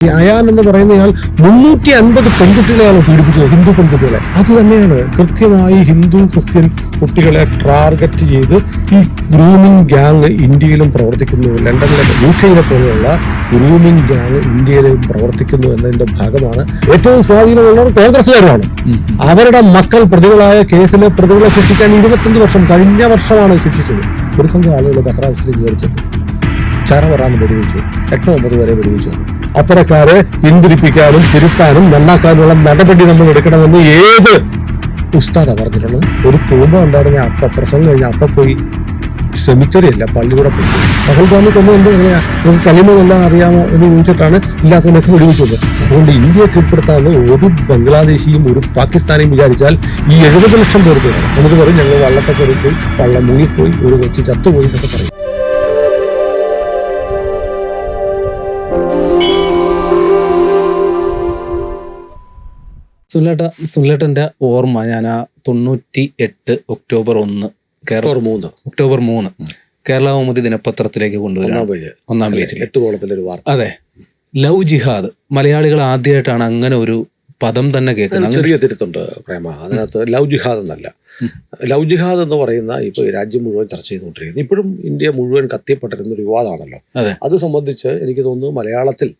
അയാൻ എന്ന് പറയുന്നയാൾ 350 പെൺകുട്ടികളെയാണ് പീഡിപ്പിച്ചത്, ഹിന്ദു പെൺകുട്ടികളെ. അത് തന്നെയാണ് കൃത്യമായി ഹിന്ദു ക്രിസ്ത്യൻ കുട്ടികളെ ടാർഗറ്റ് ചെയ്ത് ഈ ഗ്രൂമിംഗ് ഗ്യാങ് ഇന്ത്യയിലും പ്രവർത്തിക്കുന്നു. ലണ്ടനിലെ UK പോലെയുള്ള ഗ്രൂമിംഗ് ഗ്യാങ് ഇന്ത്യയിലും പ്രവർത്തിക്കുന്നു എന്നതിന്റെ ഭാഗമാണ്. ഏറ്റവും സ്വാധീനമുള്ളവർ കോൺഗ്രസ്സുകാരാണ്. അവരുടെ മക്കൾ പ്രതികളായ കേസിലെ പ്രതികളെ ശിക്ഷിക്കാൻ 25 വർഷം കഴിഞ്ഞ വർഷമാണ് ശിക്ഷിച്ചത്. ഒരു സംഘം ആളുകൾ പത്രാവസ്ഥയിൽ വിചാരിച്ചത് ചരവറാന്ന് വെടിവെച്ചു, 8-9 വരെ വെടിവെച്ചു. അത്തരക്കാരെ പിന്തിരിപ്പിക്കാനും തിരുത്താനും നന്നാക്കാനുള്ള നടപടി നമ്മൾ എടുക്കണമെന്ന് ഏത് ഉസ്താദാ പറഞ്ഞിട്ടുള്ളത്? ഒരു തൂമ്പ ഉണ്ടായിരുന്ന പ്രസംഗം കഴിഞ്ഞ പോയി സെമിറ്ററിയല്ല പള്ളിയുടെ പോയി പഹൽഗാമി കൊന്നു കൊണ്ട് എങ്ങനെയാ നമുക്ക് കളിമൊന്നെല്ലാം അറിയാമോ എന്ന് ചോദിച്ചിട്ടാണ് ഇല്ലാത്തവനൊക്കെ വെടിവെച്ചത്. അതുകൊണ്ട് ഇന്ത്യയെ കീഴ്പ്പെടുത്താന്ന് ഒരു ബംഗ്ലാദേശിയും ഒരു പാകിസ്ഥാനിയും വിചാരിച്ചാൽ ഈ 70 ലക്ഷം പേർക്ക് നമുക്ക് പറയും ഞങ്ങൾ വള്ളത്തെ കയറിപ്പോയി, വള്ളം മുങ്ങിപ്പോയി, ഒരു കൊച്ചു ചത്തുപോയി എന്നൊക്കെ പറയും. സുനിലേട്ടൻ്റെ ഓർമ്മ ഞാൻ 98 ഒക്ടോബർ 1 ഒക്ടോബർ 3 കേരള കൗമുദി ദിനപത്രത്തിലേക്ക് കൊണ്ടുവരാം. 1-ാം പേജിൽ 8 കോളത്തിലൊരു വാർത്ത. അതെ, ലവ് ജിഹാദ്. മലയാളികൾ ആദ്യമായിട്ടാണ് അങ്ങനെ ഒരു പദം തന്നെ കേൾക്കുന്നത്. ചെറിയ തിരുത്തുണ്ട് പ്രേമ, അതിനകത്ത് ലവ് ജിഹാദ് എന്നല്ല. ലവ് ജിഹാദ് എന്ന് പറയുന്ന ഇപ്പൊ രാജ്യം മുഴുവൻ ചർച്ച ചെയ്തുകൊണ്ടിരിക്കുന്നത്, ഇപ്പോഴും ഇന്ത്യ മുഴുവൻ കത്തിപ്പെട്ടിരുന്ന ഒരു വിവാദമാണല്ലോ. അത് സംബന്ധിച്ച് എനിക്ക് തോന്നുന്നു മലയാളത്തിൽ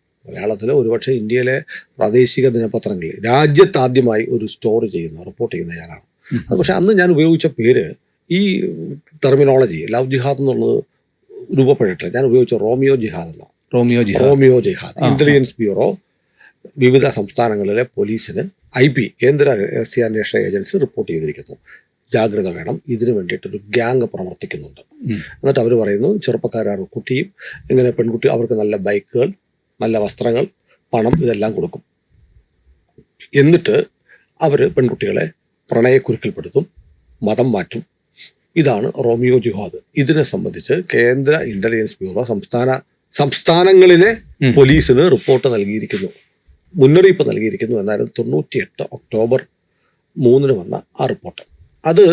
ഒരുപക്ഷെ ഇന്ത്യയിലെ പ്രാദേശിക ദിനപത്രങ്ങളിൽ രാജ്യത്താദ്യമായി ഒരു സ്റ്റോറി റിപ്പോർട്ട് ചെയ്യുന്ന ഞാനാണ്. അത് പക്ഷെ അന്ന് ഞാൻ ഉപയോഗിച്ച പേര്, ഈ ടെർമിനോളജി ലവ് ജിഹാദ് എന്നുള്ളത് രൂപപ്പെട്ടിട്ടില്ല. ഞാൻ ഉപയോഗിച്ച റോമിയോ ജിഹാദ് എന്നാണ്. റോമിയോ ജിഹാദ്. ഇന്റലിജൻസ് ബ്യൂറോ വിവിധ സംസ്ഥാനങ്ങളിലെ പോലീസിന് IP കേന്ദ്ര രഹസ്യാന്വേഷണ ഏജൻസി റിപ്പോർട്ട് ചെയ്തിരിക്കുന്നു, ജാഗ്രത വേണം, ഇതിനു വേണ്ടിയിട്ടൊരു ഗ്യാങ് പ്രവർത്തിക്കുന്നുണ്ട്. എന്നിട്ട് അവർ പറയുന്നു ചെറുപ്പക്കാരെ റിക്രൂട്ട് ചെയ്യും, ഇങ്ങനെ പെൺകുട്ടി അവർക്ക് നല്ല ബൈക്കുകൾ, നല്ല വസ്ത്രങ്ങൾ, പണം ഇതെല്ലാം കൊടുക്കും. എന്നിട്ട് അവർ പെൺകുട്ടികളെ പ്രണയക്കുരുക്കിൽപ്പെടുത്തും, മതം മാറ്റും. ഇതാണ് റോമിയോ ജിഹാദ്. ഇതിനെ സംബന്ധിച്ച് കേന്ദ്ര ഇന്റലിജൻസ് ബ്യൂറോ സംസ്ഥാനങ്ങളിലെ പോലീസിന് റിപ്പോർട്ട് നൽകിയിരിക്കുന്നു, മുന്നറിയിപ്പ് നൽകിയിരിക്കുന്നു എന്നായിരുന്നു 98 ഒക്ടോബർ 3 വന്ന ആ റിപ്പോർട്ട്. അത്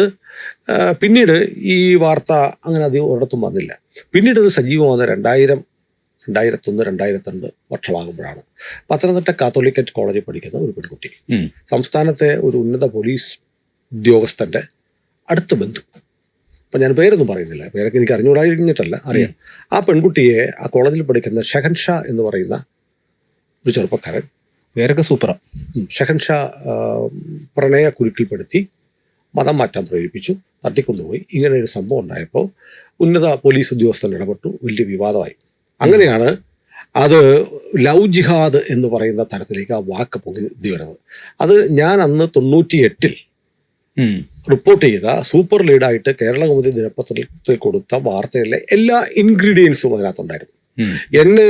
പിന്നീട് ഈ വാർത്ത അങ്ങനെ അധികം ഒരിടത്തും വന്നില്ല. പിന്നീട് ഇത് സജീവമാകുന്ന 2001, 2002 വർഷമാകുമ്പോഴാണ്. പത്തനംതിട്ട കാത്തോലിക്കറ്റ് കോളേജിൽ പഠിക്കുന്ന ഒരു പെൺകുട്ടി, സംസ്ഥാനത്തെ ഒരു ഉന്നത പോലീസ് ഉദ്യോഗസ്ഥന്റെ അടുത്ത ബന്ധു, അപ്പം ഞാൻ പേരൊന്നും പറയുന്നില്ല, പേരൊക്കെ എനിക്ക് അറിഞ്ഞുകൂടാഞ്ഞിട്ടല്ല, അറിയാം. ആ പെൺകുട്ടിയെ ആ കോളേജിൽ പഠിക്കുന്ന ഷഹൻഷാ എന്ന് പറയുന്ന ഒരു ചെറുപ്പക്കാരൻ, പേരൊക്കെ സൂപ്പറാണ്, ഷഹൻഷാ പ്രണയ കുരുക്കിൽപ്പെടുത്തി മതം മാറ്റാൻ പ്രേരിപ്പിച്ചു, തട്ടിക്കൊണ്ടുപോയി. ഇങ്ങനെ ഒരു സംഭവം ഉണ്ടായപ്പോൾ ഉന്നത പോലീസ് ഉദ്യോഗസ്ഥൻ ഇടപെട്ടു, വലിയ വിവാദമായി. അങ്ങനെയാണ് അത് ലവ് ജിഹാദ് എന്ന് പറയുന്ന തരത്തിലേക്ക് ആ വാക്ക് പൊങ്ങി വരുന്നത്. അത് ഞാൻ അന്ന് 98 റിപ്പോർട്ട് ചെയ്ത സൂപ്പർ ലീഡായിട്ട് കേരള കൗമുദി ദിനപത്രത്തിൽ കൊടുത്ത വാർത്തയിലെ എല്ലാ ഇൻഗ്രീഡിയൻസും അതിനകത്തുണ്ടായിരുന്നു. എന്നെ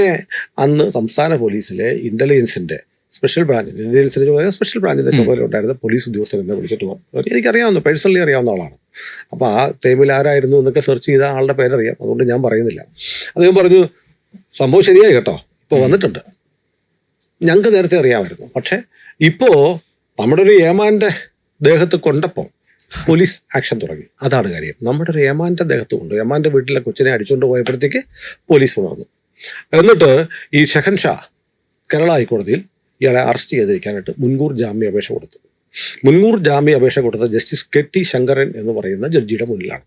അന്ന് സംസ്ഥാന പോലീസിലെ ഇന്റലിജൻസിന്റെ സ്പെഷ്യൽ ബ്രാഞ്ചിന്റെ ചുമതലയുണ്ടായിരുന്ന പോലീസ് ഉദ്യോഗസ്ഥൻ എന്നെ വിളിച്ചിട്ട് പറഞ്ഞു, എനിക്കറിയാവുന്ന, പേഴ്സണലി അറിയാവുന്ന ആളാണ്. അപ്പോൾ ആ ടൈമിൽ ആരായിരുന്നു എന്നൊക്കെ സെർച്ച് ചെയ്ത ആളുടെ പേരറിയാം, അതുകൊണ്ട് ഞാൻ പറയുന്നില്ല. അദ്ദേഹം പറഞ്ഞു, സംഭവം ശരിയായി കേട്ടോ, ഇപ്പോൾ വന്നിട്ടുണ്ട്, ഞങ്ങൾക്ക് നേരത്തെ അറിയാമായിരുന്നു, പക്ഷെ ഇപ്പോൾ നമ്മുടെ ഒരു ഏമാൻ്റെ ദേഹത്ത് കൊണ്ടപ്പോൾ പോലീസ് ആക്ഷൻ തുടങ്ങി. അതാണ് കാര്യം. നമ്മുടെ ഒരു ഏമാൻ്റെ ദേഹത്ത് കൊണ്ട്, ഏമാൻ്റെ വീട്ടിലെ കൊച്ചിനെ അടിച്ചുകൊണ്ട് പോയപ്പോഴത്തേക്ക് പോലീസ് ഉണർന്നു. എന്നിട്ട് ഈ ഷഹൻഷാ കേരള ഹൈക്കോടതിയിൽ ഇയാളെ അറസ്റ്റ് ചെയ്തിരിക്കാനായിട്ട് മുൻകൂർ ജാമ്യാപേക്ഷ കൊടുത്തു. മുൻകൂർ ജാമ്യാപേക്ഷ കൊടുത്ത ജസ്റ്റിസ് KT ശങ്കരൻ എന്ന് പറയുന്ന ജഡ്ജിയുടെ മുന്നിലാണ്.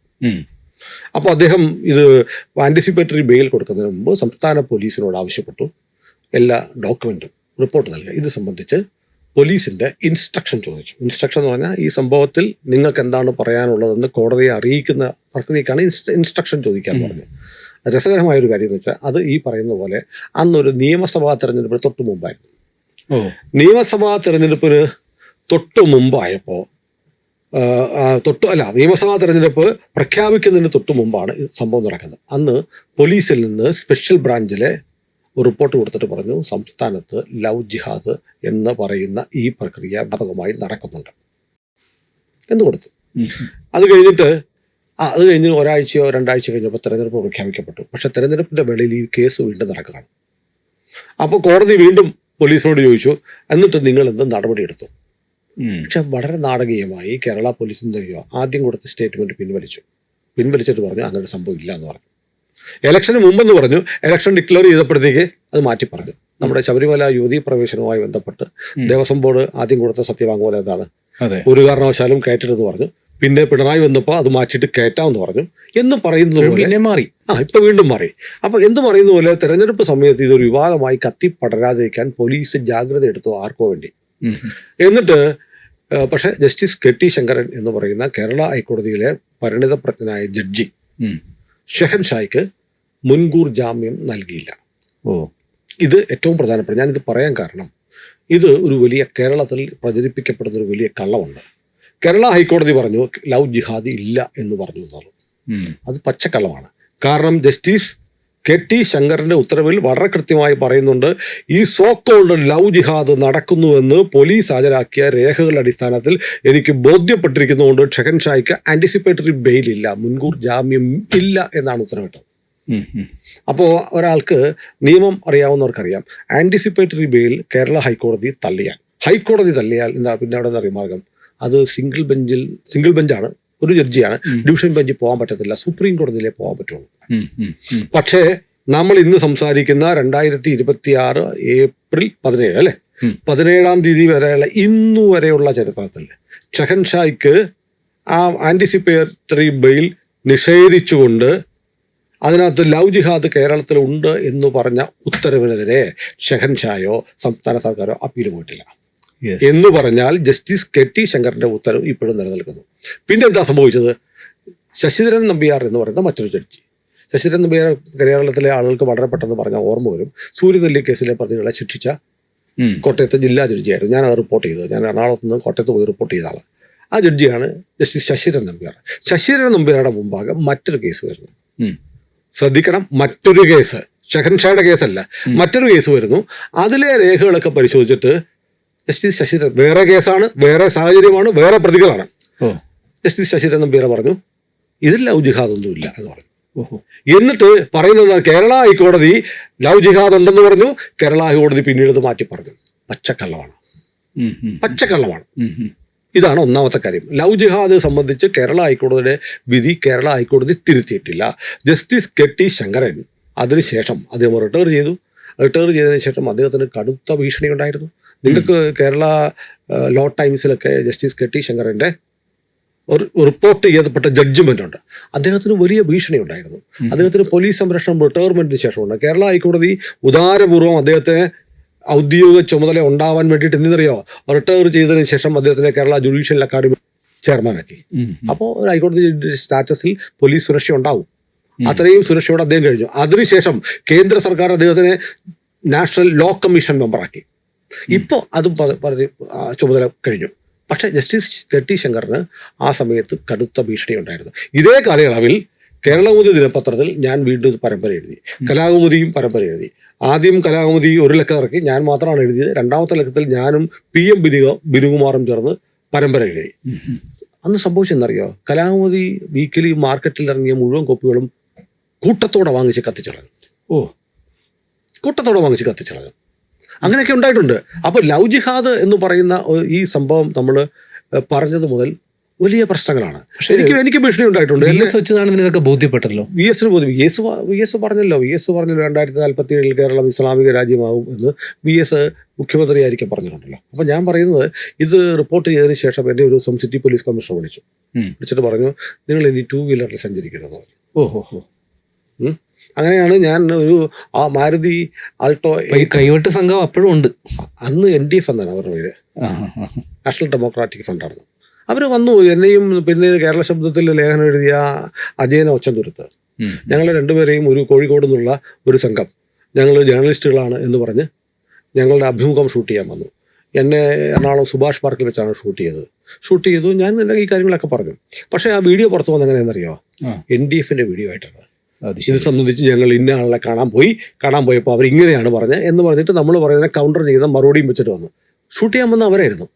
അപ്പോൾ അദ്ദേഹം ഇത് ആൻറ്റിസിപ്പേറ്ററി ബെയിൽ കൊടുക്കുന്നതിന് മുമ്പ് സംസ്ഥാന പോലീസിനോട് ആവശ്യപ്പെട്ടു എല്ലാ ഡോക്യുമെൻറ്റും റിപ്പോർട്ട് നൽകുക. ഇത് സംബന്ധിച്ച് പോലീസിൻ്റെ ഇൻസ്ട്രക്ഷൻ ചോദിച്ചു. ഇൻസ്ട്രക്ഷൻ എന്ന് പറഞ്ഞാൽ ഈ സംഭവത്തിൽ നിങ്ങൾക്ക് എന്താണ് പറയാനുള്ളതെന്ന് കോടതിയെ അറിയിക്കുന്ന പ്രക്രിയക്കാണ് ഇൻസ്ട്രക്ഷൻ ചോദിക്കാമെന്ന് പറഞ്ഞു. രസകരമായൊരു കാര്യം എന്ന് വെച്ചാൽ അത് ഈ പറയുന്ന പോലെ അന്നൊരു നിയമസഭാ തെരഞ്ഞെടുപ്പിന് തൊട്ട് മുമ്പായിരുന്നു. നിയമസഭാ തെരഞ്ഞെടുപ്പിന് തൊട്ട് മുമ്പായപ്പോൾ നിയമസഭാ തെരഞ്ഞെടുപ്പ് പ്രഖ്യാപിക്കുന്നതിന് തൊട്ട് മുമ്പാണ് സംഭവം നടക്കുന്നത്. അന്ന് പോലീസിൽ നിന്ന് സ്പെഷ്യൽ ബ്രാഞ്ചിലെ റിപ്പോർട്ട് കൊടുത്തിട്ട് പറഞ്ഞു, സംസ്ഥാനത്ത് ലവ് ജിഹാദ് എന്ന് പറയുന്ന ഈ പ്രക്രിയ വ്യാപകമായി നടക്കുന്നുണ്ട് എന്ന് കൊടുത്തു. അത് കഴിഞ്ഞ് ഒരാഴ്ചയോ 2 ആഴ്ച കഴിഞ്ഞപ്പോൾ തെരഞ്ഞെടുപ്പ് പ്രഖ്യാപിക്കപ്പെട്ടു. പക്ഷെ തെരഞ്ഞെടുപ്പിന്റെ വേളയിൽ ഈ കേസ് വീണ്ടും നടക്കുകയാണ്. അപ്പോൾ കോടതി വീണ്ടും പോലീസിനോട് ചോദിച്ചു, എന്നിട്ട് നിങ്ങൾ എന്ത് നടപടിയെടുത്തു? പക്ഷെ വളരെ നാടകീയമായി കേരള പോലീസ് എന്ത് ചെയ്യുക, ആദ്യം കൊടുത്ത സ്റ്റേറ്റ്മെന്റ് പിൻവലിച്ചിട്ട് പറഞ്ഞു അങ്ങനെ സംഭവം ഇല്ല എന്ന് പറഞ്ഞു. ഇലക്ഷന് മുമ്പെന്ന് പറഞ്ഞു, ഇലക്ഷൻ ഡിക്ലെയർ ചെയ്തപ്പോഴത്തേക്ക് അത് മാറ്റി പറഞ്ഞു. നമ്മുടെ ശബരിമല യുവതീ പ്രവേശനവുമായി ബന്ധപ്പെട്ട് ദേവസ്വം ബോർഡ് ആദ്യം കൊടുത്ത സത്യവാങ്മൂലം എന്താണ്? അതെ. ഒരു കാരണവശാലും കയറ്റരുതെന്ന് പറഞ്ഞു. പിന്നെ പിണറായി വന്നപ്പോൾ അത് മാറ്റിയിട്ട് കയറ്റാമെന്ന് പറഞ്ഞു എന്ന് പറയുന്നത് പോലെ പിന്നെ മാറി. ഇപ്പൊ വീണ്ടും മാറി. അപ്പൊ എന്ത് പറയുന്ന പോലെ തെരഞ്ഞെടുപ്പ് സമയത്ത് ഇതൊരു വിവാദമായി കത്തിപ്പടരാതിരിക്കാൻ പോലീസ് ജാഗ്രത എടുത്തു ആർക്കോ വേണ്ടി. എന്നിട്ട് പക്ഷെ ജസ്റ്റിസ് കെ.ടി. ശങ്കരൻ എന്ന് പറയുന്ന കേരള ഹൈക്കോടതിയിലെ പരിണിതപ്രജ്ഞനായ ജഡ്ജി ഷെഹൻഷായ്ക്ക് മുൻകൂർ ജാമ്യം നൽകിയില്ല. ഇത് ഏറ്റവും പ്രധാനപ്പെട്ട, ഞാനിത് പറയാൻ കാരണം ഇത് ഒരു വലിയ കേരളത്തിൽ പ്രചരിപ്പിക്കപ്പെടുന്ന ഒരു വലിയ കള്ളമുണ്ട്. കേരള ഹൈക്കോടതി പറഞ്ഞു ലവ് ജിഹാദി ഇല്ല എന്ന് പറഞ്ഞു എന്നുള്ളൂ. അത് പച്ചക്കള്ളമാണ്. കാരണം ജസ്റ്റിസ് കെ.ടി. ശങ്കറിന്റെ ഉത്തരവിൽ വളരെ കൃത്യമായി പറയുന്നുണ്ട്, ഈ സോ കോൾഡ് ലവ് ജിഹാദ് നടക്കുന്നുവെന്ന് പോലീസ് ഹാജരാക്കിയ രേഖകളുടെ അടിസ്ഥാനത്തിൽ എനിക്ക് ബോധ്യപ്പെട്ടിരിക്കുന്നതുകൊണ്ട് ഷെഹൻഷായ്ക്ക് ആന്റിസിപ്പേറ്ററി ബെയിൽ ഇല്ല, മുൻകൂർ ജാമ്യം ഇല്ല എന്നാണ് ഉത്തരവിട്ടത്. അപ്പോൾ ഒരാൾക്ക് നിയമം അറിയാവുന്നവർക്കറിയാം, ആന്റിസിപ്പേറ്ററി ബെയിൽ കേരള ഹൈക്കോടതി തള്ളിയാൽ എന്താ പിന്നെ അവിടെ നിന്ന് അറിയാം മാർഗം? അത് സിംഗിൾ ബെഞ്ചാണ്, ഒരു ജഡ്ജിയാണ്. ഡിവിഷൻ ബെഞ്ചിൽ പോകാൻ പറ്റത്തില്ല, സുപ്രീം കോടതിയിലേ പോകാൻ പറ്റുള്ളൂ. പക്ഷേ നമ്മൾ ഇന്ന് സംസാരിക്കുന്ന 2026 ഏപ്രിൽ 17 അല്ലെ, 17-ാം തീയതി വരെയുള്ള ഇന്നു വരെയുള്ള ചരിത്രത്തിൽ ഷെഹൻഷായ്ക്ക് ആ ആന്റിസിപ്പേറ്ററി ബെയിൽ നിഷേധിച്ചുകൊണ്ട് അതിനകത്ത് ലവ് ജിഹാദ് കേരളത്തിലുണ്ട് എന്ന് പറഞ്ഞ ഉത്തരവിനെതിരെ ഷെഹൻഷായോ സംസ്ഥാന സർക്കാരോ അപ്പീൽ പോയിട്ടില്ല. എന്ന് പറഞ്ഞാൽ ജസ്റ്റിസ് കെ.ടി. ശങ്കറിന്റെ ഉത്തരവ് ഇപ്പോഴും നിലനിൽക്കുന്നു. പിന്നെ എന്താ സംഭവിച്ചത്? ശശിധരൻ നമ്പ്യാർ എന്ന് പറയുന്ന മറ്റൊരു ജഡ്ജി, ശശിധരൻ നമ്പ്യാർ കേരളത്തിലെ ആളുകൾക്ക് വളരെ പെട്ടെന്ന് പറഞ്ഞാൽ ഓർമ്മ വരും, സൂര്യനെല്ലി കേസിലെ പ്രതികളെ ശിക്ഷിച്ച കോട്ടയത്തെ ജില്ലാ ജഡ്ജിയായിരുന്നു. ഞാൻ അത് റിപ്പോർട്ട് ചെയ്തത്, ഞാൻ എറണാകുളത്ത് നിന്ന് കോട്ടയത്ത് പോയി റിപ്പോർട്ട് ചെയ്ത ആളാണ്. ആ ജഡ്ജിയാണ് ജസ്റ്റിസ് ശശിധരൻ നമ്പ്യാർ. ശശിധരൻ നമ്പ്യാരുടെ മുമ്പാകെ മറ്റൊരു കേസ് വരുന്നു. ശ്രദ്ധിക്കണം, മറ്റൊരു കേസ്, ഷെഹൻഷായുടെ കേസല്ല, മറ്റൊരു കേസ് വരുന്നു. അതിലെ രേഖകളൊക്കെ പരിശോധിച്ചിട്ട് ജസ്റ്റിസ് ശശിധരൻ, വേറെ കേസാണ്, വേറെ സാഹചര്യമാണ്, വേറെ പ്രതികളാണ്. ജസ്റ്റിസ് ശശിധരൻ നമ്പ്യാർ പറഞ്ഞു ഇതിൽ ലവ് ജിഹാദ് ഒന്നുമില്ല എന്ന് പറഞ്ഞു. എന്നിട്ട് പറയുന്നത് കേരള ഹൈക്കോടതി ലവ് ജിഹാദ് ഉണ്ടെന്ന് പറഞ്ഞു. കേരള ഹൈക്കോടതി പിന്നീട് അത് മാറ്റി പറഞ്ഞു. പച്ചക്കള്ളമാണ്. ഇതാണ് ഒന്നാമത്തെ കാര്യം. ലവ് ജിഹാദ് സംബന്ധിച്ച് കേരള ഹൈക്കോടതിയുടെ വിധി കേരള ഹൈക്കോടതി തിരുത്തിയിട്ടില്ല. Justice K T. ശങ്കരൻ അതിനുശേഷം അദ്ദേഹം റിട്ടയർ ചെയ്തതിനു ശേഷം അദ്ദേഹത്തിന് കടുത്ത ഭീഷണി ഉണ്ടായിരുന്നു. നിങ്ങൾക്ക് കേരള ലോ ടൈംസിലൊക്കെ ജസ്റ്റിസ് കെ.ടി. ശങ്കരൻ്റെ ഒരു റിപ്പോർട്ട് ചെയ്യപ്പെട്ട ജഡ്ജ്മെന്റ് ഉണ്ട്. അദ്ദേഹത്തിന് വലിയ ഭീഷണി ഉണ്ടായിരുന്നു. അദ്ദേഹത്തിന് പോലീസ് സംരക്ഷണം റിട്ടയർമെന്റിന് ശേഷമുണ്ട്. കേരള ഹൈക്കോടതി ഉദാരപൂർവ്വം അദ്ദേഹത്തെ ഔദ്യോഗിക ചുമതല ഉണ്ടാവാൻ വേണ്ടിയിട്ട് എന്തിനറിയോ, റിട്ടയർ ചെയ്തതിനു ശേഷം അദ്ദേഹത്തിനെ കേരള ജുഡീഷ്യൽ അക്കാദമി ചെയർമാനാക്കി. അപ്പോൾ ഒരു ഹൈക്കോടതി സ്റ്റാറ്റസിൽ പോലീസ് സുരക്ഷ ഉണ്ടാവും. അത്രയും സുരക്ഷയോടെ അദ്ദേഹം കഴിഞ്ഞു. അതിനുശേഷം കേന്ദ്ര സർക്കാർ അദ്ദേഹത്തിനെ നാഷണൽ ലോ കമ്മീഷൻ മെമ്പറാക്കി. ഇപ്പോൾ അതും ചുമതല കഴിഞ്ഞു. പക്ഷേ ജസ്റ്റിസ് കെ.ടി. ശങ്കറിന് ആ സമയത്ത് കടുത്ത ഭീഷണി ഉണ്ടായിരുന്നു. ഇതേ കാലയളവിൽ കേരളകൗമുദി ദിനപത്രത്തിൽ ഞാൻ വീണ്ടും പരമ്പര എഴുതി, കലാകൗമുദിയും പരമ്പര എഴുതി. ആദ്യം കലാകൗമുദി ഒരു ലക്കം ഇറക്കി, ഞാൻ മാത്രമാണ് എഴുതിയത്. രണ്ടാമത്തെ ലക്കത്തിൽ ഞാനും PM ബിനുകുമാറും ചേർന്ന് പരമ്പര എഴുതി. അന്ന് സംഭവിച്ചെന്നറിയോ, കലാകൗമുദി വീക്കിലി മാർക്കറ്റിൽ ഇറങ്ങിയ മുഴുവൻ കോപ്പികളും കൂട്ടത്തോടെ വാങ്ങിച്ച് കത്തിച്ചളഞ്ഞു. അങ്ങനെയൊക്കെ ഉണ്ടായിട്ടുണ്ട്. അപ്പോൾ ലവ് ജിഹാദ് എന്ന് പറയുന്ന ഈ സംഭവം നമ്മൾ പറഞ്ഞത് മുതൽ വലിയ പ്രശ്നങ്ങളാണ്. എനിക്ക് ഭീഷണി ഉണ്ടായിട്ടുണ്ട്. ഇതൊക്കെ ബോധ്യപ്പെട്ടല്ലോ. വി എസ് പറഞ്ഞല്ലോ 2047 കേരളം ഇസ്ലാമിക രാജ്യമാവും എന്ന് മുഖ്യമന്ത്രിയായിരിക്കും പറഞ്ഞിട്ടുണ്ടല്ലോ. അപ്പം ഞാൻ പറയുന്നത്, ഇത് റിപ്പോർട്ട് ചെയ്തതിന് ശേഷം എന്നെ ഒരു സിറ്റി പോലീസ് കമ്മീഷണർ വിളിച്ചിട്ട് പറഞ്ഞു, നിങ്ങൾ ഇനി 2 വീലറിൽ സഞ്ചരിക്കരുത്. അങ്ങനെയാണ് ഞാൻ ഒരു മാരുതി ആൾട്ടോ കൈവെട്ട് സംഘം അപ്പോഴും ഉണ്ട്. അന്ന് NDF എന്നാണ് അവരുടെ പേര്, നാഷണൽ ഡെമോക്രാറ്റിക് ഫണ്ടായിരുന്നു. അവർ വന്നു, എന്നെയും പിന്നെ കേരള ശബ്ദത്തിൽ ലേഖനം എഴുതിയ അജയനെ ഒച്ചന്തുരുത്ത്, ഞങ്ങളെ രണ്ടുപേരെയും ഒരു കോഴിക്കോട് നിന്നുള്ള ഒരു സംഘം, ഞങ്ങൾ ജേർണലിസ്റ്റുകളാണ് എന്ന് പറഞ്ഞ് ഞങ്ങളുടെ അഭിമുഖം ഷൂട്ട് ചെയ്യാൻ വന്നു. എന്നെ എറണാകുളം സുഭാഷ് പാർക്കിൽ വെച്ചാണ് ഷൂട്ട് ചെയ്തു. ഞാൻ തന്നെ ഈ കാര്യങ്ങളൊക്കെ പറഞ്ഞു. പക്ഷേ ആ വീഡിയോ പുറത്തു വന്നത് എങ്ങനെയാണെന്നറിയോ, NDFന്റെ വീഡിയോ ആയിട്ടാണ്. ഇത് സംബന്ധിച്ച് ഞങ്ങൾ ഇന്ന ആളെ കാണാൻ പോയപ്പോൾ അവർ ഇങ്ങനെയാണ് പറഞ്ഞത് എന്ന് പറഞ്ഞിട്ട് നമ്മൾ പറയുന്നത് കൗണ്ടർ ചെയ്ത മറുപടിയും വെച്ചിട്ട് വന്നു. ഷൂട്ട് ചെയ്യാൻ വന്ന അവരായിരുന്നു.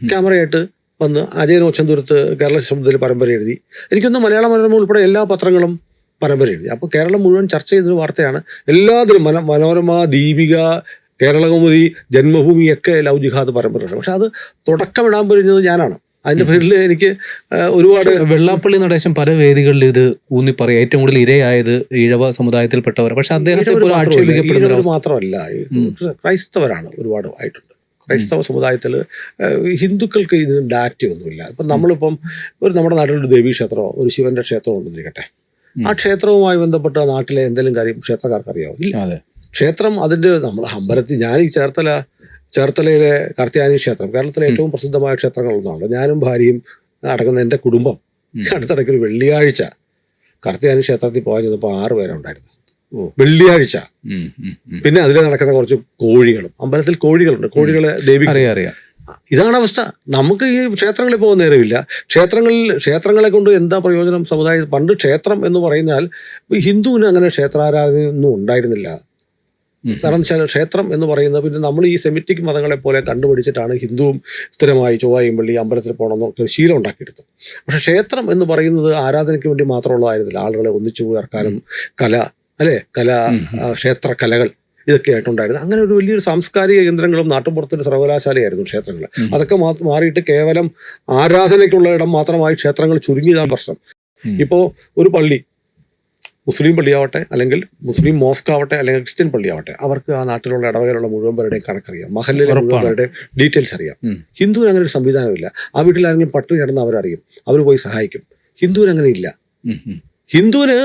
ക്യാമറയായിട്ട് വന്ന് അജയൻ ഒച്ചന്തുരുത്ത് കേരള ശബ്ദത്തിൽ പരമ്പര എഴുതി. എനിക്കൊന്ന് മലയാള മനോരമ ഉൾപ്പെടെ എല്ലാ പത്രങ്ങളും പരമ്പര എഴുതി. അപ്പോൾ കേരളം മുഴുവൻ ചർച്ച ചെയ്തൊരു വാർത്തയാണ്. എല്ലാത്തിലും മനോരമ, ദീപിക, കേരളകൗമുദി, ജന്മഭൂമിയൊക്കെ ലവ് ജിഹാദ് പരമ്പരയാണ്. പക്ഷെ അത് തുടക്കമിടാൻ കഴിഞ്ഞത് ഞാനാണ്. അതിന്റെ പേരിൽ എനിക്ക് ഒരുപാട് വെള്ളാപ്പള്ളി നടേശൻ പല വേദികളിൽ ഇത് ഊന്നി പറയും, ഏറ്റവും കൂടുതൽ ഇരയായത് ഈഴവ സമുദായത്തിൽപ്പെട്ടവർ. പക്ഷെ അദ്ദേഹത്തെ പോലും ആക്ഷേപിക്കപ്പെടുന്ന ഈഴവർ മാത്രമല്ല, ക്രൈസ്തവരാണ് ഒരുപാട് ആയിട്ടുണ്ട്. ക്രൈസ്തവ സമുദായത്തിൽ ഹിന്ദുക്കൾക്ക് ഇതിന് ഡാറ്റയൊന്നുമില്ല. ഇപ്പം നമ്മളിപ്പം നമ്മുടെ നാട്ടിലൊരു ദേവീക്ഷേത്രമോ ഒരു ശിവന്റെ ക്ഷേത്രമോ ഉണ്ടെന്നിരിക്കട്ടെ, ആ ക്ഷേത്രവുമായി ബന്ധപ്പെട്ട നാട്ടിലെ എന്തെങ്കിലും കാര്യം ക്ഷേത്രക്കാർക്ക് അറിയാമോ? ഇല്ല. ക്ഷേത്രം അതിൻ്റെ നമ്മൾ അമ്പലത്തിൽ, ഞാൻ ഈ ചേർത്തലയിലെ കാർത്യായനി ക്ഷേത്രം കേരളത്തിലെ ഏറ്റവും പ്രസിദ്ധമായ ക്ഷേത്രങ്ങളൊന്നാണ്. ഞാനും ഭാര്യയും അടങ്ങുന്ന എൻ്റെ കുടുംബം അടുത്തിടയ്ക്ക് ഒരു വെള്ളിയാഴ്ച കാർത്യായനി ക്ഷേത്രത്തിൽ പോകാൻ ചെന്നപ്പോൾ 6 പേരാണ് ഉണ്ടായിരുന്നത്. വെള്ളിയാഴ്ച. പിന്നെ അതിൽ നടക്കുന്ന കുറച്ച് കോഴികളും, അമ്പലത്തിൽ കോഴികളുണ്ട്, കോഴികളെ ദേവിക്ക്. ഇതാണ് അവസ്ഥ. നമുക്ക് ഈ ക്ഷേത്രങ്ങളിൽ പോകുന്ന നേരമില്ല. ക്ഷേത്രങ്ങളെ കൊണ്ട് എന്താ പ്രയോജനം സമുദായം? പണ്ട് ക്ഷേത്രം എന്ന് പറഞ്ഞാൽ ഹിന്ദുവിന് അങ്ങനെ ക്ഷേത്രാരാധനയൊന്നും ഉണ്ടായിരുന്നില്ല. കാരണം വെച്ചാൽ ക്ഷേത്രം എന്ന് പറയുന്നത് പിന്നെ നമ്മൾ ഈ സെമിറ്റിക് മതങ്ങളെ പോലെ കണ്ടുപിടിച്ചിട്ടാണ് ഹിന്ദുവും സ്ഥിരമായി ചൊവ്വായും വെള്ളി അമ്പലത്തിൽ പോകണമെന്നൊക്കെ ശീലം ഉണ്ടാക്കിയെടുത്തത്. പക്ഷെ ക്ഷേത്രം എന്ന് പറയുന്നത് ആരാധനയ്ക്ക് വേണ്ടി മാത്രമുള്ളതായിരുന്നില്ല. ആളുകളെ ഒന്നിച്ചു ചേർക്കാനും ക്ഷേത്ര കലകൾ ഇതൊക്കെ ആയിട്ടുണ്ടായിരുന്നു. അങ്ങനെ ഒരു വലിയൊരു സാംസ്കാരിക കേന്ദ്രങ്ങളും നാട്ടുമ്പുറത്തിൻ്റെ സർവകലാശാലയായിരുന്നു ക്ഷേത്രങ്ങൾ. അതൊക്കെ മാറിയിട്ട് കേവലം ആരാധനയ്ക്കുള്ള ഇടം മാത്രമായി ക്ഷേത്രങ്ങൾ ചുരുങ്ങിയതാണ് പ്രശ്നം. ഇപ്പോൾ ഒരു പള്ളി, മുസ്ലിം പള്ളിയാവട്ടെ, അല്ലെങ്കിൽ മുസ്ലിം മോസ്ക് ആവട്ടെ, അല്ലെങ്കിൽ ക്രിസ്ത്യൻ പള്ളിയാവട്ടെ, അവർക്ക് ആ നാട്ടിലുള്ള ഇടവകയിലുള്ള മുഴുവൻ പേരുടെയും കണക്കറിയാം, മഹല്ലിലെ മുഴുവൻ പേരുടെയും ഡീറ്റെയിൽസ് അറിയാം. ഹിന്ദുവിന് അങ്ങനെ ഒരു സംവിധാനമില്ല. ആ വീട്ടിലാരെങ്കിലും പട്ടിണി കിടന്ന് അവരറിയും, അവർ പോയി സഹായിക്കും. ഹിന്ദുവിന് അങ്ങനെ ഇല്ല. ഹിന്ദുവിന്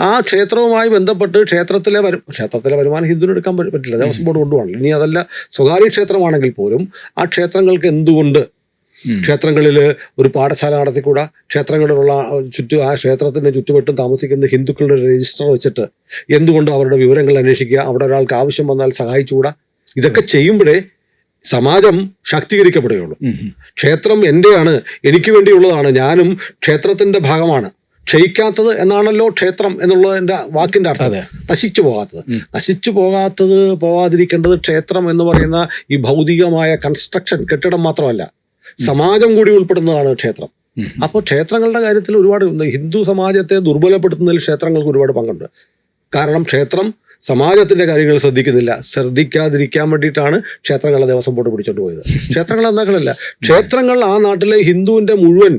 ആ ക്ഷേത്രവുമായി ബന്ധപ്പെട്ട് ക്ഷേത്രത്തിലെ വരുമാനം ഹിന്ദുവിന് എടുക്കാൻ പറ്റില്ല, ദേവസ്വം ബോർഡ് കൊണ്ടുപോകണം. ഇനി അതല്ല സ്വകാര്യ ക്ഷേത്രമാണെങ്കിൽ പോലും ആ ക്ഷേത്രങ്ങൾക്ക് എന്തുകൊണ്ട് ക്ഷേത്രങ്ങളിൽ ഒരു പാഠശാല നടത്തിക്കൂടാ? ക്ഷേത്രങ്ങളിലുള്ള ആ ക്ഷേത്രത്തിൻ്റെ ചുറ്റുവട്ടം താമസിക്കുന്ന ഹിന്ദുക്കളുടെ രജിസ്റ്റർ വെച്ചിട്ട് എന്തുകൊണ്ട് അവരുടെ വിവരങ്ങൾ അന്വേഷിക്കുക, അവിടെ ഒരാൾക്ക് ആവശ്യം വന്നാൽ സഹായിച്ചുകൂടാ? ഇതൊക്കെ ചെയ്യുമ്പോഴേ സമാജം ശാക്തീകരിക്കപ്പെടുകയുള്ളൂ. ക്ഷേത്രം എൻ്റെയാണ്, എനിക്ക് വേണ്ടിയുള്ളതാണ്, ഞാനും ക്ഷേത്രത്തിൻ്റെ ഭാഗമാണ്. ക്ഷയിക്കാത്തത് എന്നാണല്ലോ ക്ഷേത്രം എന്നുള്ളതിൻ്റെ വാക്കിൻ്റെ അർത്ഥം. നശിച്ചു പോകാതിരിക്കേണ്ടത് ക്ഷേത്രം എന്ന് പറയുന്ന ഈ ഭൗതികമായ കൺസ്ട്രക്ഷൻ, കെട്ടിടം മാത്രമല്ല, സമാജം കൂടി ഉൾപ്പെടുന്നതാണ് ക്ഷേത്രം. അപ്പോൾ ക്ഷേത്രങ്ങളുടെ കാര്യത്തിൽ ഒരുപാട് ഹിന്ദു സമാജത്തെ ദുർബലപ്പെടുത്തുന്നതിൽ ക്ഷേത്രങ്ങൾക്ക് ഒരുപാട് പങ്കുണ്ട്. കാരണം ക്ഷേത്രം സമാജത്തിന്റെ കാര്യങ്ങൾ ശ്രദ്ധിക്കാതിരിക്കാൻ വേണ്ടിയിട്ടാണ് ക്ഷേത്രങ്ങളെ ദേവസ്വം ബോർഡ് പിടിച്ചോണ്ട് പോയത്. ക്ഷേത്രങ്ങൾ എന്നാക്കളല്ല, ക്ഷേത്രങ്ങൾ ആ നാട്ടിലെ ഹിന്ദുവിന്റെ മുഴുവൻ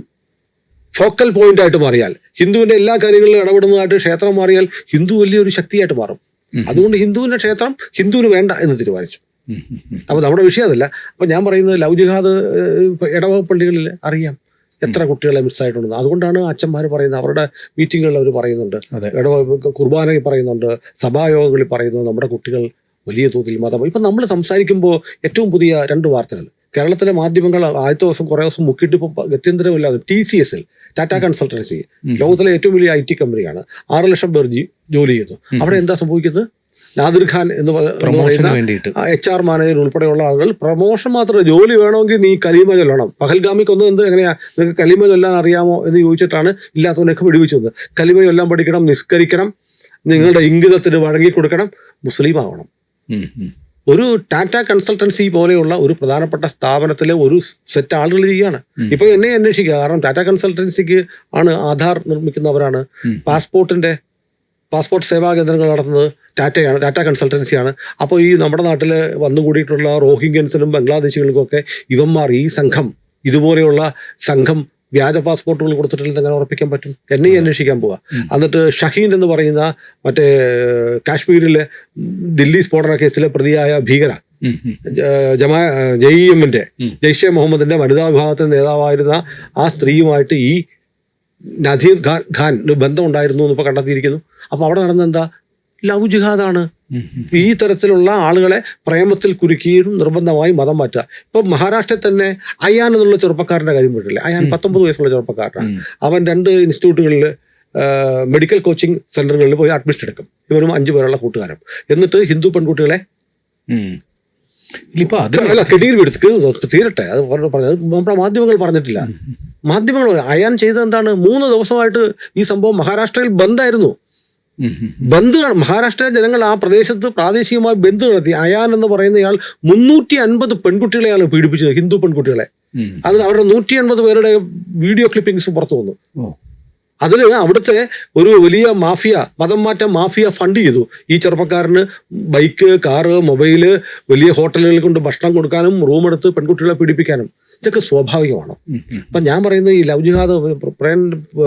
ഫോക്കൽ പോയിന്റ് ആയിട്ട് മാറിയാൽ, ഹിന്ദുവിന്റെ എല്ലാ കാര്യങ്ങളിലും ഇടപെടുന്നതായിട്ട് ക്ഷേത്രം മാറിയാൽ ഹിന്ദു വലിയൊരു ശക്തിയായിട്ട് മാറും. അതുകൊണ്ട് ഹിന്ദുവിന്റെ ക്ഷേത്രം ഹിന്ദുവിന് വേണ്ട എന്ന് തീരുമാനിച്ചു. അപ്പോൾ നമ്മുടെ വിഷയം അതല്ല. അപ്പോൾ ഞാൻ പറയുന്നത് ലവ് ജിഹാദ് ഇടവക പള്ളികളിൽ അറിയാം എത്ര കുട്ടികളെ മിസ്സായിട്ടുണ്ടെന്ന്. അതുകൊണ്ടാണ് അച്ഛന്മാർ പറയുന്നത്, അവരുടെ മീറ്റിങ്ങുകളിൽ അവർ പറയുന്നുണ്ട്, കുർബാനയിൽ പറയുന്നുണ്ട്, സഭായോഗങ്ങളിൽ പറയുന്നത്, നമ്മുടെ കുട്ടികൾ വലിയ തോതിൽ മതം. ഇപ്പം നമ്മൾ സംസാരിക്കുമ്പോൾ ഏറ്റവും പുതിയ 2 വാർത്തകൾ കേരളത്തിലെ മാധ്യമങ്ങൾ ആദ്യത്തെ ദിവസം കുറേ ദിവസം മുക്കിയിട്ട് ഇപ്പോൾ ഗത്യന്തരമില്ലാതെ TCSൽ, ടാറ്റ കൺസൾട്ടൻസി, ലോകത്തിലെ ഏറ്റവും വലിയ IT കമ്പനിയാണ്, 6 ലക്ഷം പേർ ജോലി ചെയ്യുന്നു. അവിടെ എന്താ സംഭവിക്കുന്നത്? നാദിർ ഖാൻ എന്ന് പറയുന്ന HR മാനേജർ ഉൾപ്പെടെയുള്ള ആളുകൾ പ്രൊമോഷൻ മാത്രമേ, ജോലി വേണമെങ്കിൽ നീ കലീമ ചൊല്ലണം. പഹൽഗാമിക്ക് ഒന്ന് എങ്ങനെയാ നിങ്ങൾക്ക് കലീമ ചൊല്ലാൻ അറിയാമോ എന്ന് ചോദിച്ചിട്ടാണ് ഇല്ലാത്തവനൊക്കെ വെടിവെച്ചത്. കലീമ ചൊല്ലാൻ പഠിക്കണം, നിസ്കരിക്കണം, നിങ്ങളുടെ ഇംഗിതത്തിന് വഴങ്ങിക്കൊടുക്കണം, മുസ്ലിം ആവണം. ഒരു ടാറ്റ കൺസൾട്ടൻസി പോലെയുള്ള ഒരു പ്രധാനപ്പെട്ട സ്ഥാപനത്തിലെ ഒരു സെറ്റ് ആളുകൾ ചെയ്യുകയാണ്. ഇപ്പൊ എന്നെ അന്വേഷിക്കുക, കാരണം ടാറ്റ കൺസൾട്ടൻസിക്ക് ആണ് ആധാർ നിർമ്മിക്കുന്നവരാണ്, പാസ്പോർട്ട് സേവാ കേന്ദ്രങ്ങൾ നടത്തുന്നത് ടാറ്റ കൺസൾട്ടൻസിയാണ്. അപ്പോൾ ഈ നമ്മുടെ നാട്ടിൽ വന്നുകൂടിയിട്ടുള്ള റോഹിംഗ്യൻസിനും ബംഗ്ലാദേശികൾക്കൊക്കെ ഇവന്മാർ ഈ സംഘം, ഇതുപോലെയുള്ള സംഘം വ്യാജ പാസ്പോർട്ടുകൾ കൊടുത്തിട്ടില്ലെന്ന് എങ്ങനെ ഉറപ്പിക്കാൻ പറ്റും? എന്നെ അന്വേഷിക്കാൻ പോവുക. എന്നിട്ട് ഷഹീൻ എന്ന് പറയുന്ന മറ്റേ കാശ്മീരിലെ ദില്ലി സ്ഫോടന കേസിലെ പ്രതിയായ ഭീകര JEMന്റെ ജയ്ഷെ മുഹമ്മദിന്റെ വനിതാ വിഭാഗത്തിന്റെ നേതാവായിരുന്ന ആ സ്ത്രീയുമായിട്ട് ഈ നദീർ ഖാൻ ബന്ധം ഉണ്ടായിരുന്നു എന്നിപ്പോൾ കണ്ടെത്തിയിരിക്കുന്നു. അപ്പോൾ അവിടെ നടന്നെന്താ? ലവ് ജിഹാദാണ്. ഈ തരത്തിലുള്ള ആളുകളെ പ്രേമത്തിൽ കുരുക്കിയും നിർബന്ധമായി മതം മാറ്റുക. ഇപ്പൊ മഹാരാഷ്ട്രയിൽ തന്നെ അയാൻ എന്നുള്ള ചെറുപ്പക്കാരന്റെ കാര്യം പോയിട്ടില്ലേ? അയാൻ 19 വയസ്സുള്ള ചെറുപ്പക്കാരനാണ്. അവൻ 2 ഇൻസ്റ്റിറ്റ്യൂട്ടുകളിൽ മെഡിക്കൽ കോച്ചിങ് സെന്ററുകളിൽ പോയി അഡ്മിഷൻ എടുക്കും. ഇവനും 5 പേരുള്ള കൂട്ടുകാരും. എന്നിട്ട് ഹിന്ദു പെൺകുട്ടികളെ തീരട്ടെ, അത് പറഞ്ഞത് നമ്മുടെ മാധ്യമങ്ങൾ പറഞ്ഞിട്ടില്ല. മാധ്യമങ്ങൾ അയാൻ ചെയ്തത് എന്താണ്? 3 ദിവസമായിട്ട് ഈ സംഭവം മഹാരാഷ്ട്രയിൽ ബന്ദായിരുന്നു. മഹാരാഷ്ട്രയിലെ ജനങ്ങൾ ആ പ്രദേശത്ത് പ്രാദേശികമായി ബന്ദ് നടത്തി. അയാൻ എന്ന് പറയുന്നയാൾ 350 പെൺകുട്ടികളെയാണ് പീഡിപ്പിച്ചത്, ഹിന്ദു പെൺകുട്ടികളെ. അതിന് അവരുടെ 180 പേരുടെ വീഡിയോ ക്ലിപ്പിംഗ്സ് പുറത്തു വന്നു. അതിന് അവിടുത്തെ ഒരു വലിയ മാഫിയ, മതം മാറ്റ മാഫിയ ഫണ്ട് ചെയ്തു. ഈ ചെറുപ്പക്കാരന് ബൈക്ക്, കാറ്, മൊബൈല്, വലിയ ഹോട്ടലുകളിൽ കൊണ്ട് ഭക്ഷണം കൊടുക്കാനും റൂം എടുത്ത് പെൺകുട്ടികളെ പീഡിപ്പിക്കാനും. ഇതൊക്കെ സ്വാഭാവികമാണ്. അപ്പൊ ഞാൻ പറയുന്നത് ഈ ലവ് ജിഹാദ്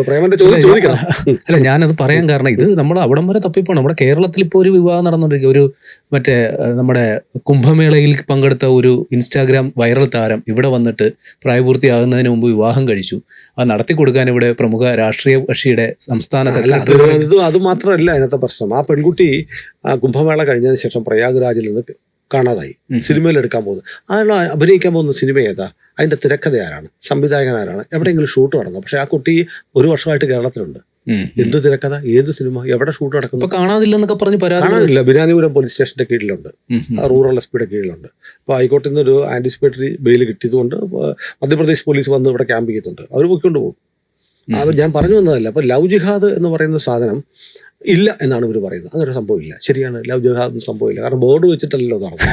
പ്രേമന്റെ ചോദ്യം ചോദിക്കണം. അല്ല, ഞാനത് പറയാൻ കാരണം ഇത് നമ്മൾ അവിടം വരെ തപ്പിപ്പോണം. നമ്മുടെ കേരളത്തിൽ ഇപ്പോൾ ഒരു വിവാഹം നടന്നുകൊണ്ടിരിക്കുക. ഒരു മറ്റേ നമ്മുടെ കുംഭമേളയിൽ പങ്കെടുത്ത ഒരു ഇൻസ്റ്റാഗ്രാം വൈറൽ താരം ഇവിടെ വന്നിട്ട് പ്രായപൂർത്തിയാകുന്നതിന് മുമ്പ് വിവാഹം കഴിച്ചു. അത് നടത്തി കൊടുക്കാൻ ഇവിടെ പ്രമുഖ രാഷ്ട്രീയ കക്ഷിയുടെ സംസ്ഥാന സെക്രട്ടറി. അത് മാത്രമല്ല അതിനകത്തെ പ്രശ്നം. ആ പെൺകുട്ടി കുംഭമേള കഴിഞ്ഞതിന് ശേഷം പ്രയാഗ്രാജിൽ നിന്ന് കാണാതായി. സിനിമയിൽ എടുക്കാൻ പോകുന്നത്, അയാൾ അഭിനയിക്കാൻ പോകുന്ന സിനിമ ഏതാ, അതിന്റെ തിരക്കഥ ആരാണ്, സംവിധായകൻ ആരാണ്, എവിടെയെങ്കിലും ഷൂട്ട് നടന്നു? പക്ഷെ ആ കുട്ടി ഒരു വർഷമായിട്ട് കേരളത്തിലുണ്ട്. എന്ത് തിരക്കഥ, ഏത് സിനിമ, എവിടെ ഷൂട്ട് നടക്കുന്നു? കാണാതില്ലെന്നൊക്കെ പറഞ്ഞ് കാണാനില്ല. ബിരാനിപുരം പോലീസ് സ്റ്റേഷന്റെ കീഴിലുണ്ട്, റൂറൽ എസ്.പിയുടെ കീഴിലുണ്ട്. അപ്പോൾ ഹൈക്കോടതിയിൽ നിന്ന് ഒരു ആന്റിസിപ്പേറ്ററി ബെയിൽ കിട്ടിയതുകൊണ്ട് മധ്യപ്രദേശ് പോലീസ് വന്ന് ഇവിടെ ക്യാമ്പ് ചെയ്യുന്നുണ്ട്. അവർ പോയിക്കൊണ്ട് പോകും. അത് ഞാൻ പറഞ്ഞു വന്നതല്ല. അപ്പോൾ ലവ് ജിഹാദ് എന്ന് പറയുന്ന സാധനം ഇല്ല എന്നാണ് ഇവർ പറയുന്നത്. അങ്ങനെ സംഭവം ഇല്ല. ശരിയാണ്, ലവ് ജിഹാദ് സംഭവമില്ല. കാരണം ബോർഡ് വെച്ചിട്ടല്ലോ നടന്നത്.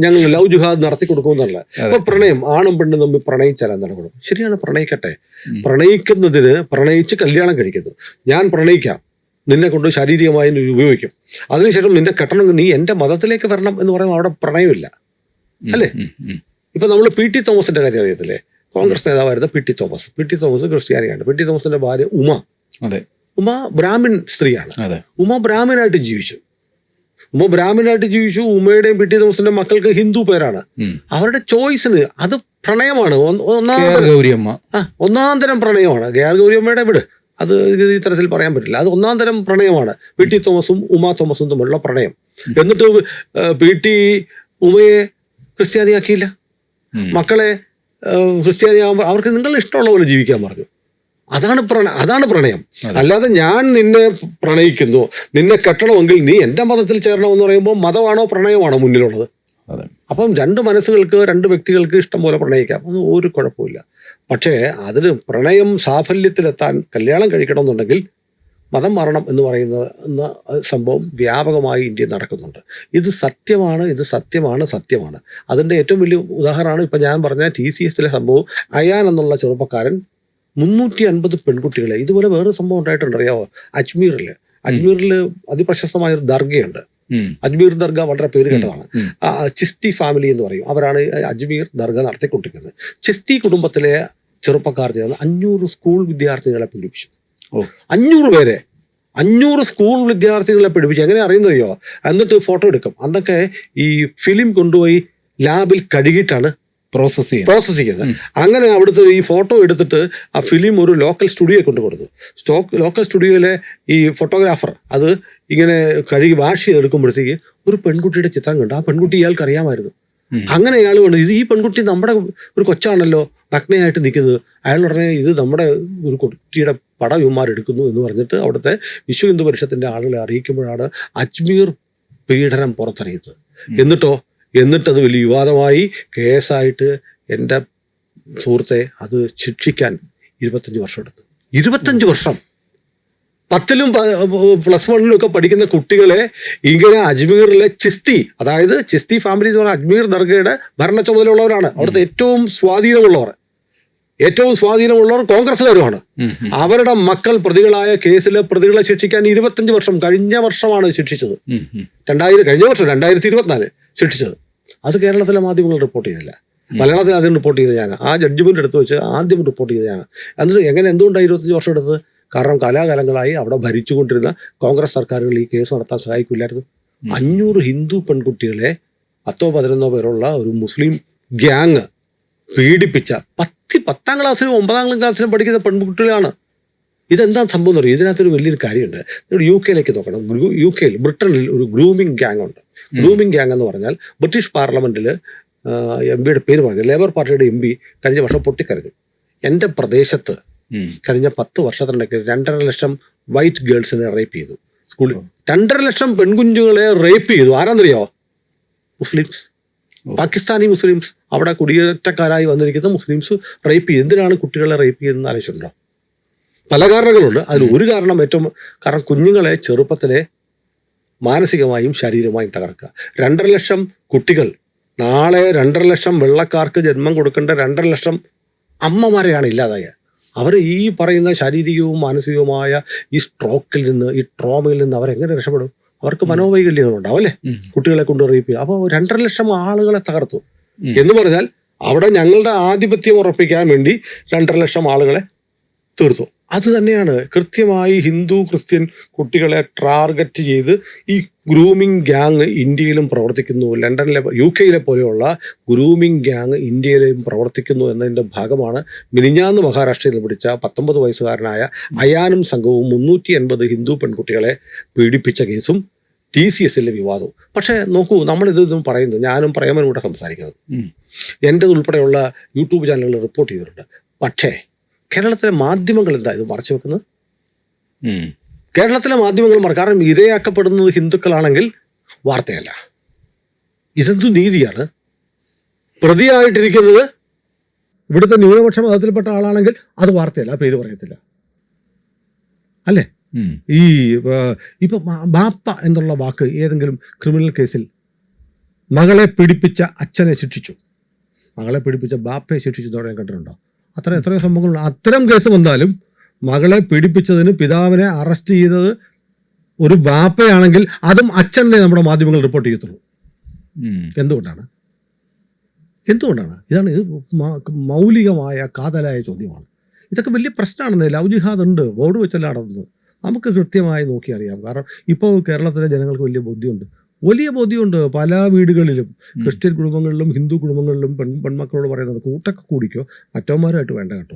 ഞങ്ങൾ ലവ് ജിഹാദ് നടത്തി കൊടുക്കുമെന്നല്ല. അപ്പൊ പ്രണയം, ആണും പെണ്ണും തമ്മിൽ പ്രണയിച്ചാൽ എന്താണ് കുഴപ്പം? ശരിയാണ്, പ്രണയിക്കട്ടെ. പ്രണയിക്കുന്നതിന് പ്രണയിച്ച് കല്യാണം കഴിക്കുന്നു. ഞാൻ പ്രണയിക്കാം, നിന്നെ കൊണ്ട് ശാരീരികമായി ഉപയോഗിക്കും, അതിനുശേഷം നിന്റെ കെട്ടണം, നീ എന്റെ മതത്തിലേക്ക് വരണം എന്ന് പറയുമ്പോൾ അവിടെ പ്രണയമില്ല, അല്ലേ? ഇപ്പൊ നമ്മൾ പി.ടി. തോമസിന്റെ കാര്യം അറിയത്തില്ലേ? കോൺഗ്രസ് നേതാവായിരുന്ന പി.ടി. തോമസ്. പി.ടി. തോമസ് ക്രിസ്ത്യാനിയാണ്. പി.ടി. തോമസിന്റെ ഭാര്യ ഉമ. ഉമ ബ്രാഹ്മിൻ സ്ത്രീയാണ്. ഉമ ബ്രാഹ്മിനായിട്ട് ജീവിച്ചു. ഉമയുടെയും പി.ടി. തോമസിന്റെ മക്കൾക്ക് ഹിന്ദു പേരാണ്. അവരുടെ ചോയ്സിന് അത് പ്രണയമാണ്. ഒന്നാം തരം പ്രണയമാണ്. കെ.ആർ. ഗൗരിയമ്മയുടെ വിട്, അത് ഈ തരത്തിൽ പറയാൻ പറ്റില്ല. അത് ഒന്നാം തരം പ്രണയമാണ്. പി.ടി. തോമസും ഉമ തോമസും തമ്മിലുള്ള പ്രണയം. എന്നിട്ട് പി.ടി. ഉമയെ ക്രിസ്ത്യാനിയാക്കിയില്ല. മക്കളെ ക്രിസ്ത്യാനിയാകുമ്പോൾ അവർക്ക് നിങ്ങളുടെ ഇഷ്ടമുള്ള പോലെ ജീവിക്കാൻ പറഞ്ഞു. അതാണ് പ്രണയം. അല്ലാതെ ഞാൻ നിന്നെ പ്രണയിക്കുന്നു, നിന്നെ കെട്ടണമെങ്കിൽ നീ എൻ്റെ മതത്തിൽ ചേരണമെന്ന് പറയുമ്പോൾ മതമാണോ പ്രണയമാണോ മുന്നിലുള്ളത്? അപ്പം രണ്ട് മനസ്സുകൾക്ക്, രണ്ട് വ്യക്തികൾക്ക് ഇഷ്ടം പോലെ പ്രണയിക്കാം, ഒന്നും ഒരു കുഴപ്പമില്ല. പക്ഷേ അതിന് പ്രണയം സാഫല്യത്തിലെത്താൻ കല്യാണം കഴിക്കണമെന്നുണ്ടെങ്കിൽ മതം മാറണം എന്ന് പറയുന്ന സംഭവം വ്യാപകമായി ഇന്ത്യയിൽ നടക്കുന്നുണ്ട്. ഇത് സത്യമാണ്. അതിൻ്റെ ഏറ്റവും വലിയ ഉദാഹരണമാണ് ഇപ്പം ഞാൻ പറഞ്ഞ TCS സംഭവം. അയാൻ എന്നുള്ള ചെറുപ്പക്കാരൻ 350 പെൺകുട്ടികളെ, ഇതുപോലെ വേറെ സംഭവം ഉണ്ടായിട്ടുണ്ട്, അറിയാവോ? അജ്മീറിൽ അതിപ്രശസ്തമായൊരു ദർഗയുണ്ട്. അജ്മീർ ദർഗ വളരെ പേര് കേട്ടതാണ്. ചിസ്തി ഫാമിലി എന്ന് പറയും. അവരാണ് അജ്മീർ ദർഗ നടത്തിക്കൊണ്ടിരിക്കുന്നത്. ചിസ്തി കുടുംബത്തിലെ ചെറുപ്പക്കാർ ചേർന്ന് 500 സ്കൂൾ വിദ്യാർത്ഥികളെ പീഡിപ്പിച്ചു. 500 പേരെ, 500 സ്കൂൾ വിദ്യാർത്ഥികളെ പീഡിപ്പിച്ചു. എങ്ങനെ അറിയുന്നറിയോ? എന്നിട്ട് ഫോട്ടോ എടുക്കും. അന്നൊക്കെ ഈ ഫിലിം കൊണ്ടുപോയി ലാബിൽ കഴുകിയിട്ടാണ് പ്രോസസ് ചെയ്യുന്നത്. അങ്ങനെ അവിടുത്തെ ഈ ഫോട്ടോ എടുത്തിട്ട് ആ ഫിലിം ഒരു ലോക്കൽ സ്റ്റുഡിയോയെ കൊണ്ട് കൊടുത്തു. ലോക്കൽ സ്റ്റുഡിയോയിലെ ഈ ഫോട്ടോഗ്രാഫർ അത് ഇങ്ങനെ കഴുകി വാഷ് ചെയ്തെടുക്കുമ്പോഴത്തേക്ക് ഒരു പെൺകുട്ടിയുടെ ചിത്രം കണ്ടു. ആ പെൺകുട്ടി ഇയാൾക്ക് അറിയാമായിരുന്നു. അങ്ങനെ അയാൾ കൊണ്ട് ഈ പെൺകുട്ടി നമ്മുടെ ഒരു കൊച്ചാണല്ലോ നഗ്നയായിട്ട് നിൽക്കുന്നത്. അയാൾ ഉടനെ ഇത് നമ്മുടെ ഒരു കുട്ടിയുടെ പടം ഇവന്മാരെടുക്കുന്നു എന്ന് പറഞ്ഞിട്ട് അവിടുത്തെ വിശ്വ ഹിന്ദു പരിഷത്തിന്റെ ആളുകളെ അറിയിക്കുമ്പോഴാണ് അജ്മീർ പീഡനം പുറത്തറിയുന്നത്. എന്നിട്ടത് വലിയ വിവാദമായി കേസായിട്ട് എൻ്റെ സുഹൃത്തെ അത് ശിക്ഷിക്കാൻ 25 വർഷം എടുത്തു. 25 വർഷം. 10ലും +1 ഒക്കെ പഠിക്കുന്ന കുട്ടികളെ ഇങ്ങനെ അജ്മീറിലെ ചിസ്തി, അതായത് ചിസ്തി ഫാമിലി എന്ന് പറഞ്ഞാൽ അജ്മീർ ദർഗയുടെ ഭരണ ചുമതലയുള്ളവരാണ്. അവിടുത്തെ ഏറ്റവും സ്വാധീനമുള്ളവർ കോൺഗ്രസ്സുകാരുമാണ്. അവരുടെ മക്കൾ പ്രതികളായ കേസിലെ പ്രതികളെ ശിക്ഷിക്കാൻ 25 വർഷം, കഴിഞ്ഞ വർഷമാണ് ശിക്ഷിച്ചത്. 2024 ശിക്ഷിച്ചത്. അത് കേരളത്തിലെ മാധ്യമങ്ങൾ റിപ്പോർട്ട് ചെയ്തില്ല. മലയാളത്തിൽ ആദ്യം റിപ്പോർട്ട് ചെയ്തത് ഞാൻ. ആ ജഡ്ജ്മെന്റ് എടുത്ത് വെച്ച് ആദ്യം റിപ്പോർട്ട് ചെയ്തത് ഞാൻ. എന്നിട്ട് എന്തുകൊണ്ടാണ് 25 വർഷം എടുത്തത്? കാരണം കാലാകാലങ്ങളായി അവിടെ ഭരിച്ചുകൊണ്ടിരുന്ന കോൺഗ്രസ് സർക്കാരുകൾ ഈ കേസ് നടത്താൻ സഹായിക്കില്ലായിരുന്നു. 500 ഹിന്ദു പെൺകുട്ടികളെ 10-11 പേരുള്ള ഒരു മുസ്ലിം ഗ്യാങ് പീഡിപ്പിച്ച 10ാം ക്ലാസ്സിലും 9ാം ക്ലാസ്സിലും പഠിക്കുന്ന പെൺകുട്ടികളാണ്. ഇതെന്താണ് സംഭവം എന്ന് പറയും. ഇതിനകത്തൊരു വലിയൊരു കാര്യമുണ്ട്. നിങ്ങൾ UK നോക്കണം. ബ്രിട്ടനിൽ ഒരു ഗ്രൂമിംഗ് ഗ്യാങ് ഉണ്ട്. ഗ്രൂമിംഗ് ഗ്യാങ് എന്ന് പറഞ്ഞാൽ ബ്രിട്ടീഷ് പാർലമെന്റിൽ MP പേര് പറഞ്ഞു, ലേബർ പാർട്ടിയുടെ MP കഴിഞ്ഞ വർഷം പൊട്ടിക്കരഞ്ഞു. എൻ്റെ പ്രദേശത്ത് കഴിഞ്ഞ 10 വർഷത്തിനിടയ്ക്ക് 2.5 ലക്ഷം വൈറ്റ് ഗേൾസിനെ റേപ്പ് ചെയ്തു. സ്കൂളിൽ 2.5 ലക്ഷം പെൺകുഞ്ഞുങ്ങളെ റേപ്പ് ചെയ്തു. ആരാന്നറിയോ? മുസ്ലിംസ്, പാകിസ്ഥാനി മുസ്ലിംസ്, അവിടെ കുടിയേറ്റക്കാരായി വന്നിരിക്കുന്ന മുസ്ലിംസ് റേപ്പ് ചെയ്യും. എന്തിനാണ് കുട്ടികളെ റേപ്പ് ചെയ്യുന്നത് ആലോചിച്ചിട്ടുണ്ടോ? പല കാരണങ്ങളുണ്ട്. അതിൽ ഒരു കാരണം കാരണം കുഞ്ഞുങ്ങളെ ചെറുപ്പത്തിലെ മാനസികമായും ശാരീരികമായും തകർക്കുക. 2.5 ലക്ഷം കുട്ടികൾ, നാളെ 2.5 ലക്ഷം വെള്ളക്കാർക്ക് ജന്മം കൊടുക്കേണ്ട 2.5 ലക്ഷം അമ്മമാരെയാണ് ഇല്ലാതായ. അവർ ഈ പറയുന്ന ശാരീരികവും മാനസികവുമായ ഈ സ്ട്രോക്കിൽ നിന്ന്, ഈ ട്രോമയിൽ നിന്ന് അവരെങ്ങനെ രക്ഷപ്പെടും? അവർക്ക് മനോവൈകല്യങ്ങളുണ്ടാവും അല്ലേ? കുട്ടികളെ കൊണ്ട് റേപ്പ് ചെയ്യുക. അപ്പോൾ 2.5 ലക്ഷം ആളുകളെ തകർത്തു എന്ന് പറഞ്ഞാൽ അവിടെ ഞങ്ങളുടെ ആധിപത്യം ഉറപ്പിക്കാൻ വേണ്ടി 2.5 ലക്ഷം ആളുകളെ തീർത്തു. അത് തന്നെയാണ് കൃത്യമായി ഹിന്ദു ക്രിസ്ത്യൻ കുട്ടികളെ ടാർഗറ്റ് ചെയ്ത് ഈ ഗ്രൂമിംഗ് ഗ്യാങ് ഇന്ത്യയിലും പ്രവർത്തിക്കുന്നു. ലണ്ടനിലെ UK പോലെയുള്ള ഗ്രൂമിംഗ് ഗ്യാങ് ഇന്ത്യയിലും പ്രവർത്തിക്കുന്നു എന്നതിൻ്റെ ഭാഗമാണ് മിനിഞ്ഞാന്ന് മഹാരാഷ്ട്രയിൽ പിടിച്ച 19 വയസ്സുകാരനായ അയാനും സംഘവും 380 ഹിന്ദു പെൺകുട്ടികളെ പീഡിപ്പിച്ച കേസും TCSലെ വിവാദവും. പക്ഷേ നോക്കൂ, നമ്മളിതൊന്നും പറയുന്നു, ഞാനും പ്രേമനും കൂടെ സംസാരിക്കുന്നത്, എൻ്റെ ഉൾപ്പെടെയുള്ള യൂട്യൂബ് ചാനലുകൾ റിപ്പോർട്ട് ചെയ്തിട്ടുണ്ട്. പക്ഷേ കേരളത്തിലെ മാധ്യമങ്ങൾ എന്താ ഇത് മറച്ചു വെക്കുന്നത്? കേരളത്തിലെ മാധ്യമങ്ങൾ കാരണം ഇരയാക്കപ്പെടുന്നത് ഹിന്ദുക്കളാണെങ്കിൽ വാർത്തയല്ല. ഇതെന്തു നീതിയാണ്? പ്രതിയായിട്ടിരിക്കുന്നത് ഇവിടുത്തെ ന്യൂനപക്ഷ മതത്തിൽപ്പെട്ട ആളാണെങ്കിൽ അത് വാർത്തയല്ല, പേര് പറയത്തില്ല അല്ലേ? ഈ ഇപ്പൊ ബാപ്പ എന്നുള്ള വാക്ക് ഏതെങ്കിലും ക്രിമിനൽ കേസിൽ മകളെ പീഡിപ്പിച്ച അച്ഛനെ ശിക്ഷിച്ചു, മകളെ പീഡിപ്പിച്ച ബാപ്പയെ ശിക്ഷിച്ചു എന്ന് പറയാൻ കണ്ടിട്ടുണ്ടോ? എത്രയോ സംഭവങ്ങളുണ്ട്. അത്തരം കേസ് വന്നാലും മകളെ പീഡിപ്പിച്ചതിന് പിതാവിനെ അറസ്റ്റ് ചെയ്തത് ഒരു ബാപ്പയാണെങ്കിൽ അതും അച്ഛനെ നമ്മുടെ മാധ്യമങ്ങൾ റിപ്പോർട്ട് ചെയ്യത്തുള്ളൂ. എന്തുകൊണ്ടാണ്? ഇതാണ് ഇത് മൗലികമായ കാതലായ ചോദ്യമാണ്. ഇതൊക്കെ വലിയ പ്രശ്നമാണെന്ന്. ലവ് ജിഹാദ് ഉണ്ട്, ബോർഡ് വെച്ചല്ല നടന്നത്. നമുക്ക് കൃത്യമായി നോക്കി അറിയാം. കാരണം ഇപ്പോൾ കേരളത്തിലെ ജനങ്ങൾക്ക് വലിയ ബോധ്യമുണ്ട്. പല വീടുകളിലും ക്രിസ്ത്യൻ കുടുംബങ്ങളിലും ഹിന്ദു കുടുംബങ്ങളിലും പെൺമക്കളോട് പറയുന്നത് കൂട്ടൊക്കെ കൂടിക്കോ, മറ്റവന്മാരുമായിട്ട് വേണ്ട കേട്ടോ.